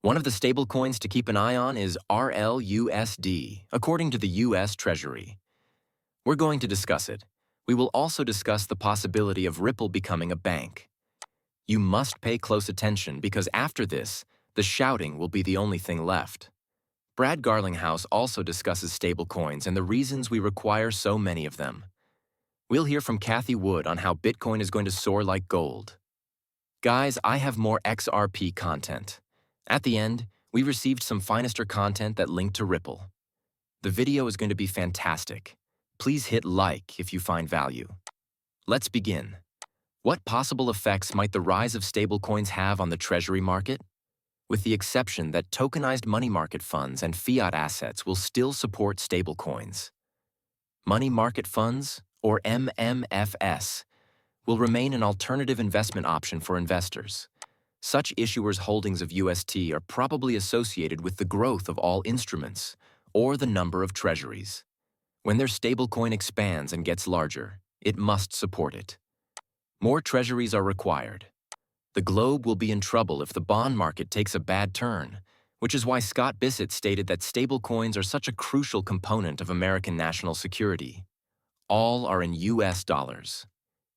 One of the stablecoins to keep an eye on is RLUSD, according to the US Treasury. We're going to discuss it. We will also discuss the possibility of Ripple becoming a bank. You must pay close attention because after this, the shouting will be the only thing left. Brad Garlinghouse also discusses stablecoins and the reasons we require so many of them. We'll hear from Cathie Wood on how Bitcoin is going to soar like gold. Guys, I have more XRP content. At the end, we received some Finester content that linked to Ripple. The video is going to be fantastic. Please hit like if you find value. Let's begin. What possible effects might the rise of stablecoins have on the Treasury market? With the exception that tokenized money market funds and fiat assets will still support stablecoins. Money market funds, or MMFS, will remain an alternative investment option for investors. Such issuers' holdings of UST are probably associated with the growth of all instruments, or the number of treasuries. When their stablecoin expands and gets larger, it must support it. More treasuries are required. The globe will be in trouble if the bond market takes a bad turn, which is why Scott Bissett stated that stablecoins are such a crucial component of American national security. All are in US dollars.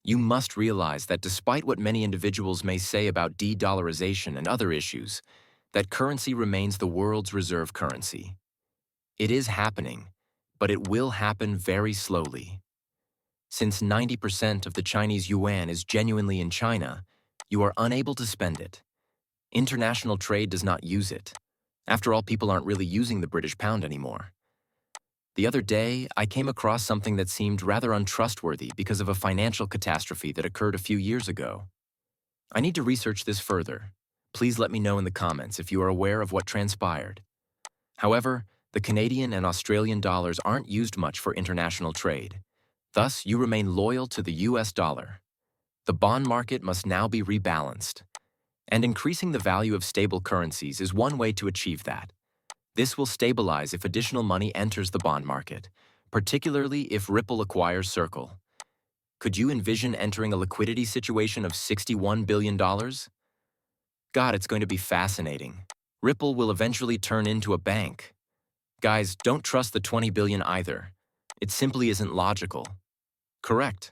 You must realize that despite what many individuals may say about de-dollarization and other issues, that currency remains the world's reserve currency. It is happening, but it will happen very slowly. Since 90% of the Chinese yuan is genuinely in China, you are unable to spend it. International trade does not use it. After all, people aren't really using the British pound anymore. The other day, I came across something that seemed rather untrustworthy because of a financial catastrophe that occurred a few years ago. I need to research this further. Please let me know in the comments if you are aware of what transpired. However, the Canadian and Australian dollars aren't used much for international trade. Thus, you remain loyal to the US dollar. The bond market must now be rebalanced. And increasing the value of stable currencies is one way to achieve that. This will stabilize if additional money enters the bond market, particularly if Ripple acquires Circle. Could you envision entering a liquidity situation of $61 billion? God, it's going to be fascinating. Ripple will eventually turn into a bank. Guys, don't trust the 20 billion either. It simply isn't logical. Correct.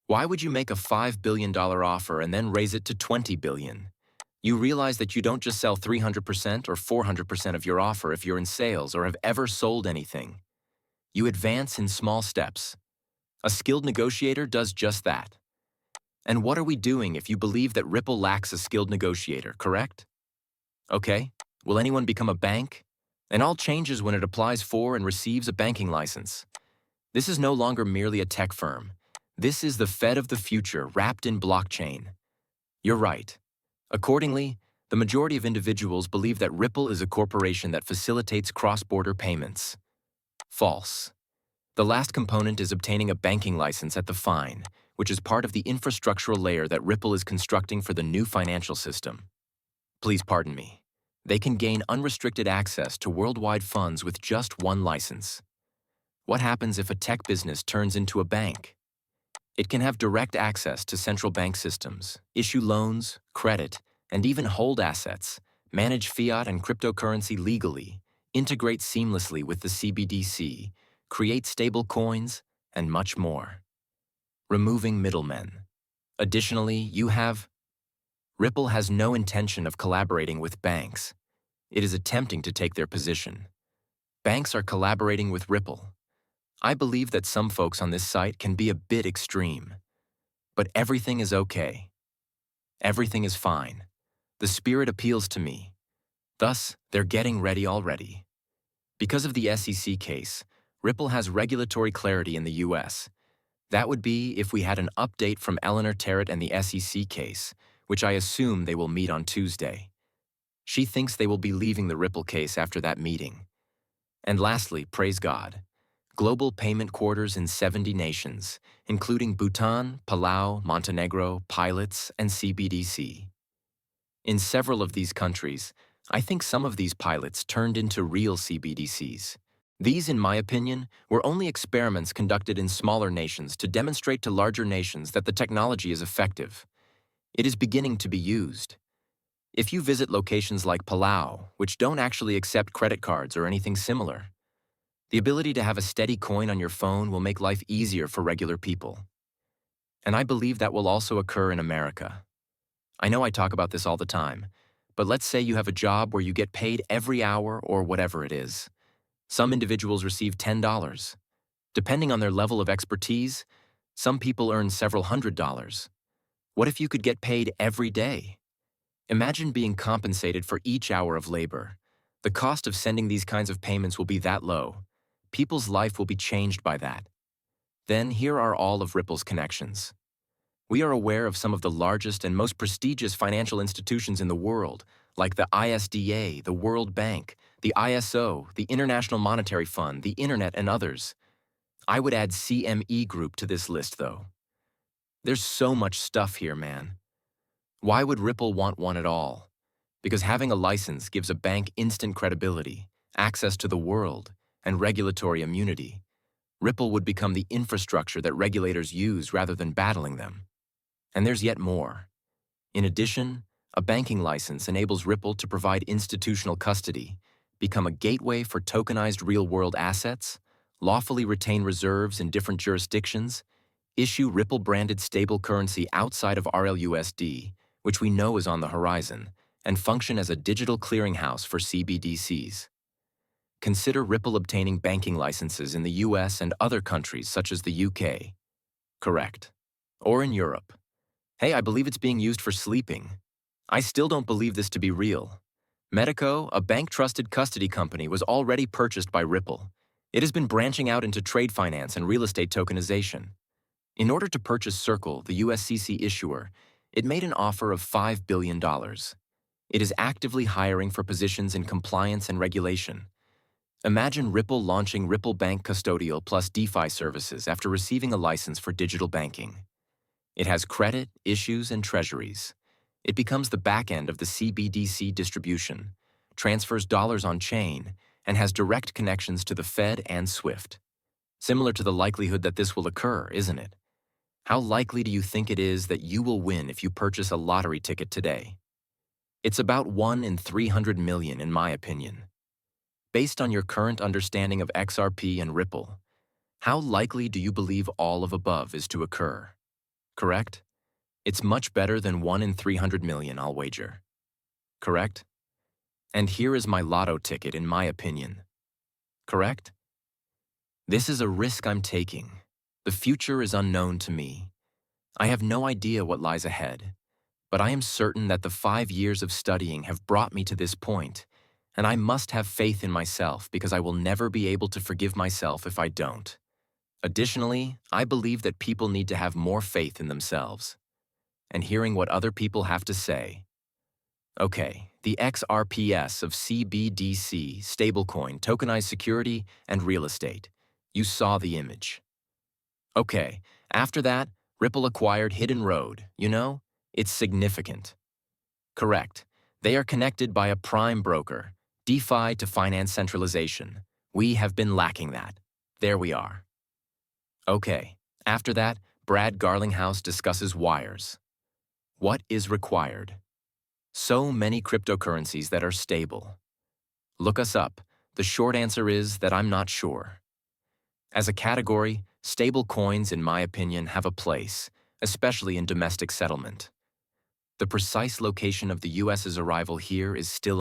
Why would you make a $5 billion offer and then raise it to 20 billion? You realize that you don't just sell 300% or 400% of your offer if you're in sales or have ever sold anything. You advance in small steps. A skilled negotiator does just that. And what are we doing if you believe that Ripple lacks a skilled negotiator, correct? Okay, will anyone become a bank? And all changes when it applies for and receives a banking license. This is no longer merely a tech firm. This is the Fed of the future wrapped in blockchain. You're right. Accordingly, the majority of individuals believe that Ripple is a corporation that facilitates cross-border payments. False. The last component is obtaining a banking license at the fine, which is part of the infrastructural layer that Ripple is constructing for the new financial system. Please pardon me. They can gain unrestricted access to worldwide funds with just one license. What happens if a tech business turns into a bank? It can have direct access to central bank systems, issue loans, credit, and even hold assets, manage fiat and cryptocurrency legally, integrate seamlessly with the CBDC, create stable coins, and much more. Removing middlemen. Additionally, you have Ripple has no intention of collaborating with banks. It is attempting to take their position. Banks are collaborating with Ripple. I believe that some folks on this site can be a bit extreme. But everything is okay. Everything is fine. The spirit appeals to me. Thus, they're getting ready already. Because of the SEC case, Ripple has regulatory clarity in the US. That would be if we had an update from Eleanor Terrett and the SEC case, which I assume they will meet on Tuesday. She thinks they will be leaving the Ripple case after that meeting. And lastly, praise God. Global payment quarters in 70 nations, including Bhutan, Palau, Montenegro, pilots, and CBDC. In several of these countries, I think some of these pilots turned into real CBDCs. These, in my opinion, were only experiments conducted in smaller nations to demonstrate to larger nations that the technology is effective. It is beginning to be used. If you visit locations like Palau, which don't actually accept credit cards or anything similar, the ability to have a steady coin on your phone will make life easier for regular people. And I believe that will also occur in America. I know I talk about this all the time, but let's say you have a job where you get paid every hour or whatever it is. Some individuals receive $10. Depending on their level of expertise, some people earn several $100s. What if you could get paid every day? Imagine being compensated for each hour of labor. The cost of sending these kinds of payments will be that low. People's life will be changed by that. Then here are all of Ripple's connections. We are aware of some of the largest and most prestigious financial institutions in the world, like the ISDA, the World Bank, the ISO, the International Monetary Fund, the Internet, and others. I would add CME Group to this list, though. There's so much stuff here, man. Why would Ripple want one at all? Because having a license gives a bank instant credibility, access to the world, and regulatory immunity. Ripple would become the infrastructure that regulators use rather than battling them. And there's yet more. In addition, a banking license enables Ripple to provide institutional custody, become a gateway for tokenized real-world assets, lawfully retain reserves in different jurisdictions, issue Ripple-branded stable currency outside of RLUSD, which we know is on the horizon, and function as a digital clearinghouse for CBDCs. Consider Ripple obtaining banking licenses in the US and other countries such as the UK. Correct. Or in Europe. Hey, I believe it's being used for sleeping. I still don't believe this to be real. Medico, a bank-trusted custody company, was already purchased by Ripple. It has been branching out into trade finance and real estate tokenization. In order to purchase Circle, the USCC issuer, it made an offer of $5 billion. It is actively hiring for positions in compliance and regulation. Imagine Ripple launching Ripple Bank Custodial plus DeFi services after receiving a license for digital banking. It has credit, issues, and treasuries. It becomes the back end of the CBDC distribution, transfers dollars on-chain, and has direct connections to the Fed and SWIFT. Similar to the likelihood that this will occur, isn't it? How likely do you think it is that you will win if you purchase a lottery ticket today? It's about 1 in 300 million, in my opinion. Based on your current understanding of XRP and Ripple, how likely do you believe all of above is to occur? Correct? It's much better than 1 in 300 million, I'll wager. Correct? And here is my lotto ticket, in my opinion. Correct? This is a risk I'm taking. The future is unknown to me. I have no idea what lies ahead, but I am certain that the 5 years of studying have brought me to this point, and I must have faith in myself because I will never be able to forgive myself if I don't. Additionally, I believe that people need to have more faith in themselves. And hearing what other people have to say. Okay, the XRPS of CBDC, stablecoin, tokenized security, and real estate. You saw the image. Okay, after that, Ripple acquired Hidden Road. You know, it's significant. Correct. They are connected by a prime broker, DeFi to finance centralization. We have been lacking that. There we are. Okay, after that, Brad Garlinghouse discusses wires. What is required? So many cryptocurrencies that are stable. Look us up. The short answer is that I'm not sure. As a category, stable coins, in my opinion, have a place, especially in domestic settlement. The precise location of the US's arrival here is still